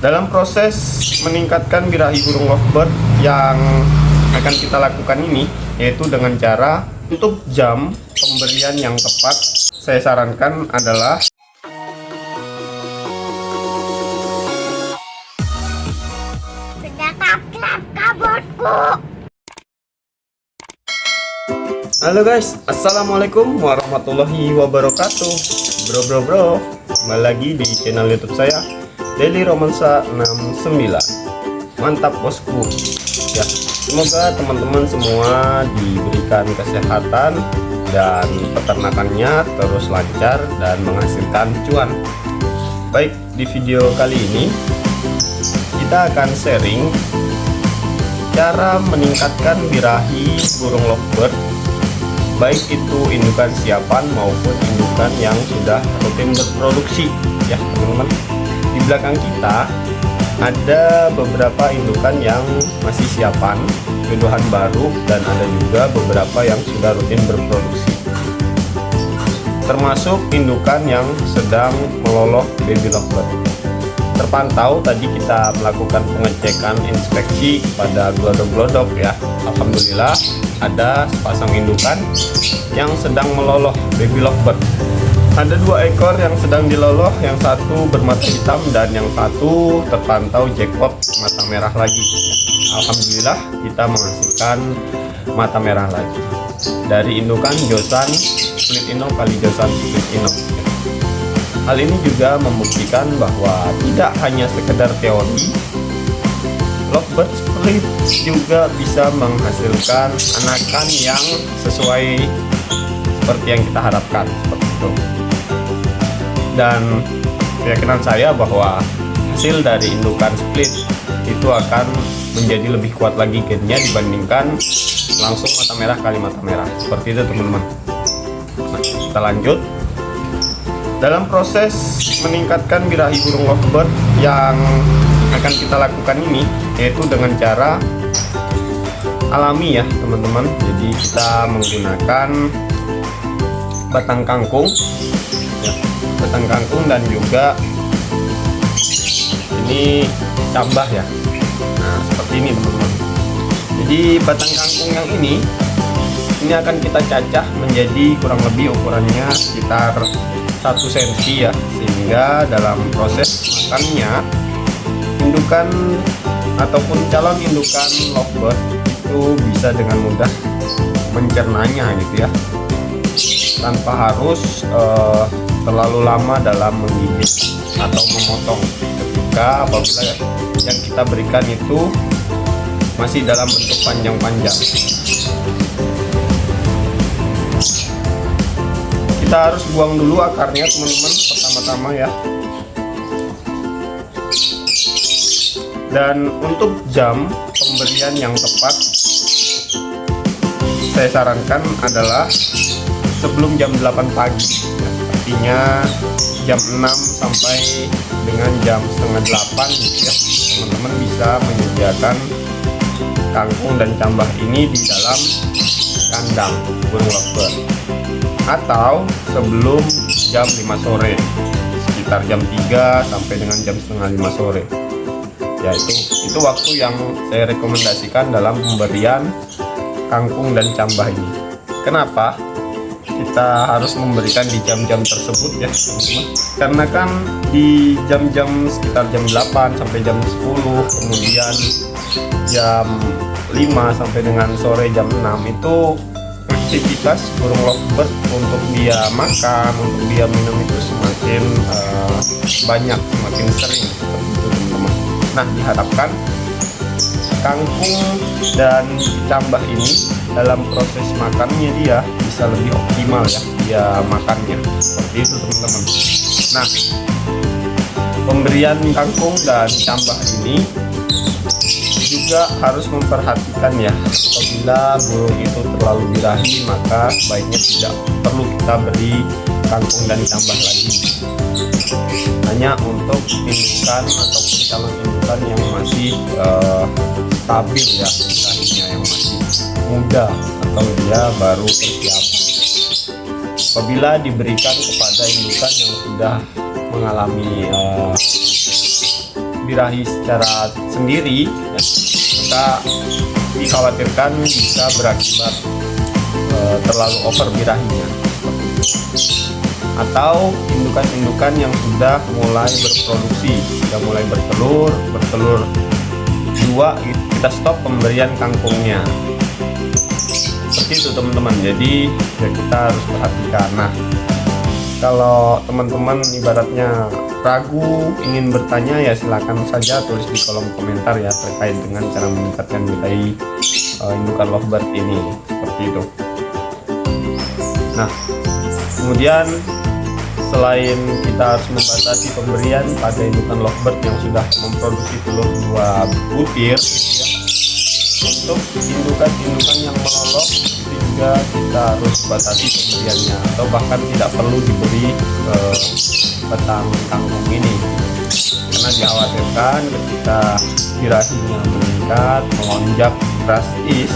Dalam proses meningkatkan birahi burung lovebird yang akan kita lakukan ini, yaitu dengan cara untuk jam pemberian yang tepat, saya sarankan adalah Halo guys, assalamualaikum warahmatullahi wabarakatuh. Bro, kembali lagi di channel YouTube saya, Daily Romansa 69. Mantap bosku. Ya, semoga teman-teman semua diberikan kesehatan dan peternakannya terus lancar dan menghasilkan cuan. Baik, di video kali ini kita akan sharing cara meningkatkan birahi burung lovebird, baik itu indukan siapan maupun indukan yang sudah rutin berproduksi. Ya teman-teman, di belakang kita ada beberapa indukan yang masih siapan, indukan baru, dan ada juga beberapa yang sudah rutin berproduksi, termasuk indukan yang sedang meloloh baby lovebird. Terpantau tadi kita melakukan pengecekan inspeksi pada glodok-glodok ya. Alhamdulillah ada sepasang indukan yang sedang meloloh baby lovebird. Ada 2 ekor yang sedang diloloh, yang satu bermata hitam dan yang satu terpantau jackpot mata merah lagi. Alhamdulillah kita menghasilkan mata merah lagi dari indukan Josan Split Ino kali Josan Split Ino. Hal ini juga membuktikan bahwa tidak hanya sekedar teori, lovebird split juga bisa menghasilkan anakan yang sesuai seperti yang kita harapkan, seperti itu. Dan keyakinan saya bahwa hasil dari indukan split itu akan menjadi lebih kuat lagi gennya dibandingkan langsung mata merah kali mata merah, seperti itu teman-teman. Nah, kita lanjut. Dalam proses meningkatkan birahi burung lovebird yang akan kita lakukan ini, yaitu dengan cara alami ya teman-teman. Jadi kita menggunakan batang kangkung ya, batang kangkung dan juga ini cambah ya. Nah seperti ini teman-teman. Jadi batang kangkung yang ini akan kita cacah menjadi kurang lebih ukurannya sekitar 1 cm ya, sehingga dalam proses makannya indukan ataupun calon indukan lovebird itu bisa dengan mudah mencernanya gitu ya, tanpa harus terlalu lama dalam menggigit atau memotong ketika apabila yang kita berikan itu masih dalam bentuk panjang-panjang. Kita harus buang dulu akarnya teman-teman pertama-tama ya. Dan untuk jam pemberian yang tepat, saya sarankan adalah sebelum jam 8 pagi ya. Artinya jam 6 sampai dengan jam setengah 8 gitu ya. Teman-teman bisa menyediakan kangkung dan cambah ini di dalam kandang burung lovebird, atau sebelum jam 5 sore, sekitar jam 3 sampai dengan jam setengah 5 sore ya. Itu waktu yang saya rekomendasikan dalam pemberian kangkung dan cambah ini. Kenapa kita harus memberikan di jam-jam tersebut ya teman-teman? Karena kan di jam-jam sekitar jam 8 sampai jam 10, kemudian jam 5 sampai dengan sore jam 6 itu aktivitas burung lovebird untuk dia makan, untuk dia minum itu semakin banyak, semakin sering, seperti itu teman-teman. Nah diharapkan kangkung dan cambah ini dalam proses makannya dia bisa lebih optimal ya, dia makannya seperti itu teman-teman. Nah pemberian kangkung dan cambah ini juga harus memperhatikan ya, apabila burung itu terlalu birahi maka sebaiknya tidak perlu kita beri kangkung dan cambah lagi, hanya untuk indukan ataupun calon indukan yang masih stabil ya, birahinya yang masih muda atau dia baru persiapan. Apabila diberikan kepada indukan yang sudah mengalami birahi secara sendiri ya, maka dikhawatirkan bisa berakibat terlalu over birahinya, atau indukan-indukan yang sudah mulai berproduksi, sudah mulai bertelur dua, kita stop pemberian kangkungnya. Seperti itu teman-teman. Jadi ya kita harus perhatikan. Nah, kalau teman-teman ibaratnya ragu ingin bertanya, ya silakan saja tulis di kolom komentar ya terkait dengan cara meningkatkan birahi indukan lovebird ini, seperti itu. Nah, kemudian selain kita harus membatasi pemberian pada indukan lovebird yang sudah memproduksi telur 2 butir ya, untuk indukan-indukan yang melolok itu juga kita harus batasi pemberiannya, atau bahkan tidak perlu diberi batang kangkung ini, karena dikhawatirkan ketika birahinya meningkat melonjak drastis,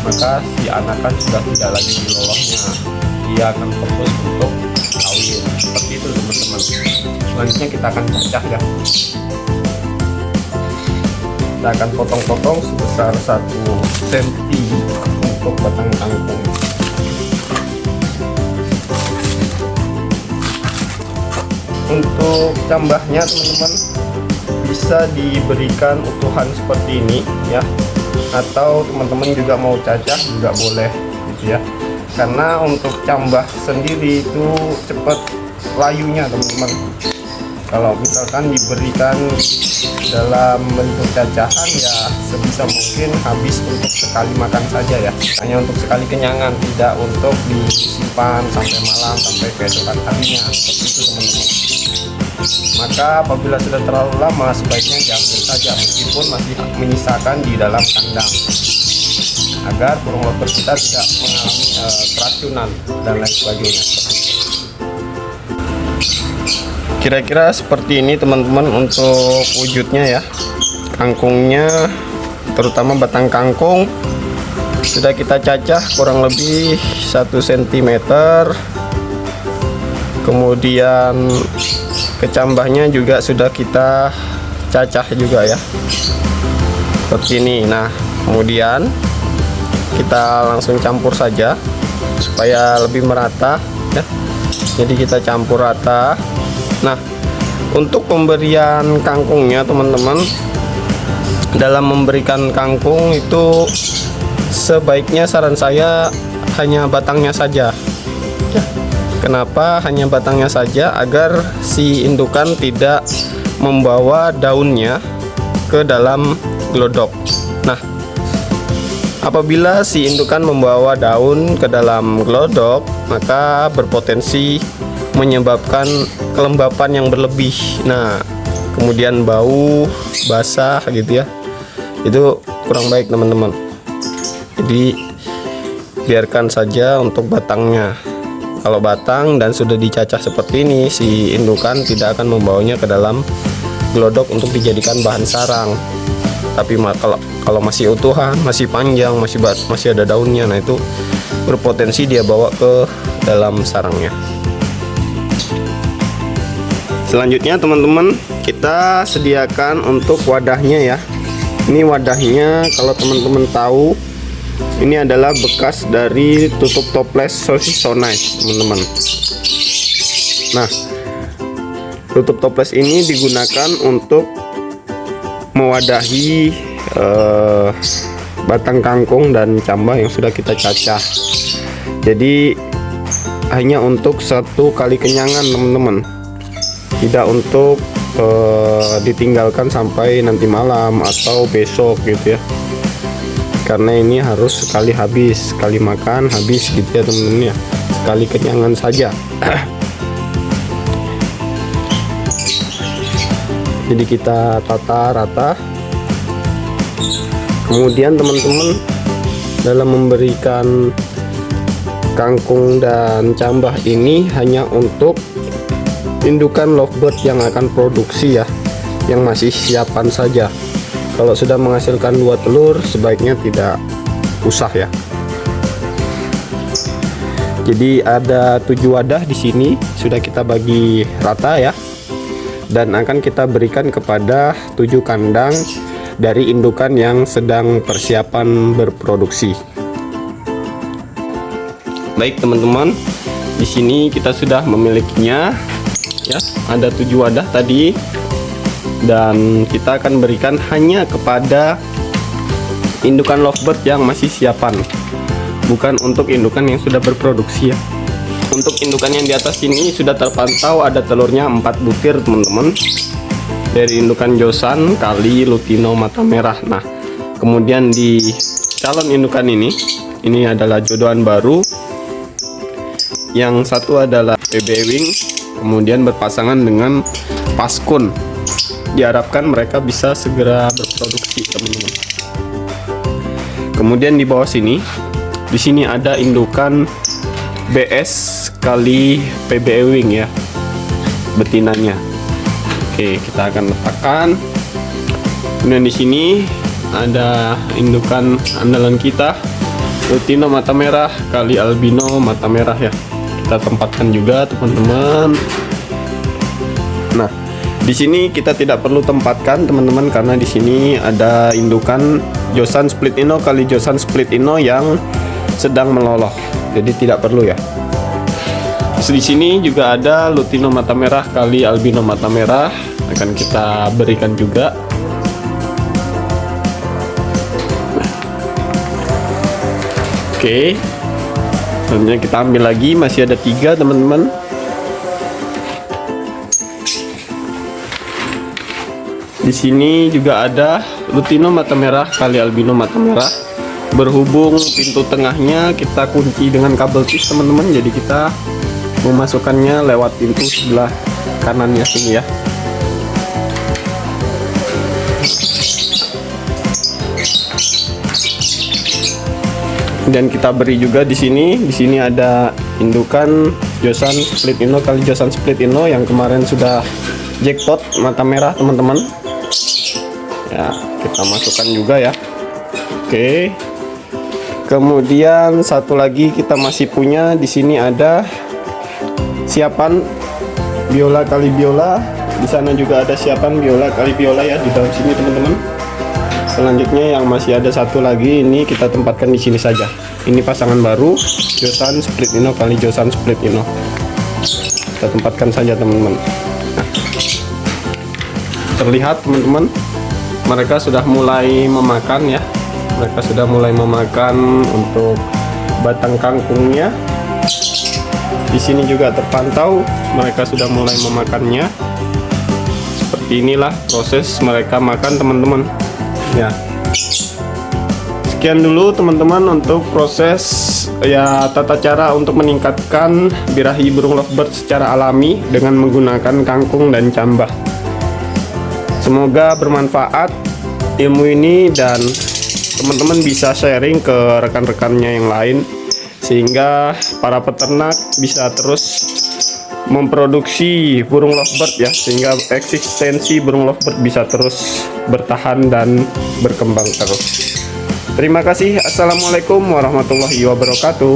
maka si anakan sudah tidak lagi diloloknya, dia akan fokus untuk kawin. Seperti itu teman-teman. Selanjutnya kita akan cacah ya. Kita akan potong-potong sebesar 1 cm untuk batang kangkung. Untuk cambahnya teman-teman bisa diberikan utuhan seperti ini ya, atau teman-teman juga mau cacah juga boleh gitu ya, karena untuk cambah sendiri itu cepat layunya teman-teman. Kalau misalkan diberikan dalam bentuk cacahan ya sebisa mungkin habis untuk sekali makan saja ya, hanya untuk sekali kenyangan, tidak untuk disimpan sampai malam sampai keesokan harinya. Seperti itu teman-teman. Maka apabila sudah terlalu lama sebaiknya diambil saja meskipun masih menyisakan di dalam kandang, agar burung lovebird kita tidak mengalami keracunan dan lain sebagainya. Kira-kira seperti ini teman-teman untuk wujudnya ya. Kangkungnya, terutama batang kangkung, sudah kita cacah kurang lebih 1 cm. Kemudian kecambahnya juga sudah kita cacah juga ya, seperti ini. Nah, kemudian kita langsung campur saja supaya lebih merata ya. Jadi kita campur rata. Nah, untuk pemberian kangkungnya teman-teman, dalam memberikan kangkung itu sebaiknya saran saya hanya batangnya saja ya. Kenapa hanya batangnya saja? Agar si indukan tidak membawa daunnya ke dalam glodok. Nah, apabila si indukan membawa daun ke dalam glodok, maka berpotensi menyebabkan kelembapan yang berlebih. Nah, kemudian bau, basah gitu ya. Itu kurang baik teman-teman. Jadi biarkan saja untuk batangnya. Kalau batang dan sudah dicacah seperti ini, si indukan tidak akan membawanya ke dalam glodok untuk dijadikan bahan sarang. Tapi kalau masih utuhan, masih panjang, masih ada daunnya, nah itu berpotensi dia bawa ke dalam sarangnya. Selanjutnya teman-teman, kita sediakan untuk wadahnya ya. Ini wadahnya, kalau teman-teman tahu, ini adalah bekas dari tutup toples sosis so nice teman-teman. Nah, tutup toples ini digunakan untuk mewadahi batang kangkung dan cambah yang sudah kita cacah. Jadi hanya untuk 1 kali kenyangan teman-teman, tidak untuk ditinggalkan sampai nanti malam atau besok gitu ya, karena ini harus sekali habis, sekali makan habis gitu ya teman-teman ya, sekali kenyangan saja. Jadi kita tata rata. Kemudian teman-teman dalam memberikan kangkung dan cambah ini hanya untuk indukan lovebird yang akan produksi ya, yang masih siapan saja. Kalau sudah menghasilkan 2 telur sebaiknya tidak usah ya. Jadi ada 7 wadah di sini sudah kita bagi rata ya. dan akan kita berikan kepada 7 kandang dari indukan yang sedang persiapan berproduksi. Baik teman-teman, di sini kita sudah memilikinya ya, ada 7 wadah tadi, dan kita akan berikan hanya kepada indukan lovebird yang masih siapan, bukan untuk indukan yang sudah berproduksi ya. Untuk indukan yang di atas ini sudah terpantau ada telurnya 4 butir teman-teman, dari indukan Josan kali Lutino mata merah. Nah, kemudian di calon indukan ini adalah jodohan baru. Yang satu adalah PB Wing, kemudian berpasangan dengan Paskun. Diharapkan mereka bisa segera berproduksi teman-teman. Kemudian di bawah sini, di sini ada indukan BS kali PB Wing ya, betinanya. Oke, kita akan letakkan. Kemudian di sini ada indukan andalan kita, Lutino mata merah kali albino mata merah ya. Kita tempatkan juga teman-teman. Nah, di sini kita tidak perlu tempatkan teman-teman, karena di sini ada indukan Josan Split Ino kali Josan Split Ino yang sedang meloloh, jadi tidak perlu ya. Terus di sini juga ada Lutino mata merah kali albino mata merah, akan kita berikan juga. Oke, selanjutnya kita ambil lagi, masih ada 3 teman-teman. Di sini juga ada Lutino mata merah kali albino mata merah. Berhubung pintu tengahnya kita kunci dengan kabel tis teman-teman, jadi kita memasukkannya lewat pintu sebelah kanannya sini ya. Dan kita beri juga di sini. Di sini ada indukan Josan Split Ino kali Josan Split Ino yang kemarin sudah jackpot mata merah teman-teman. Ya, kita masukkan juga ya. Oke. Kemudian satu lagi kita masih punya di sini ada siapan biola kali biola. Di sana juga ada siapan biola kali biola ya, di dalam sini teman-teman. Selanjutnya yang masih ada satu lagi, ini kita tempatkan di sini saja. Ini pasangan baru Josan Split Ino kali Josan Split Ino. Kita tempatkan saja teman-teman. Nah, terlihat teman-teman, mereka sudah mulai memakan ya. Mereka sudah mulai memakan untuk batang kangkungnya. Di sini juga terpantau mereka sudah mulai memakannya. Seperti inilah proses mereka makan teman-teman. Ya. Sekian dulu teman-teman untuk proses ya, tata cara untuk meningkatkan birahi burung lovebird secara alami dengan menggunakan kangkung dan cambah. Semoga bermanfaat ilmu ini dan teman-teman bisa sharing ke rekan-rekannya yang lain, sehingga para peternak bisa terus memproduksi burung lovebird ya, sehingga eksistensi burung lovebird bisa terus bertahan dan berkembang terus. Terima kasih. Assalamualaikum warahmatullahi wabarakatuh.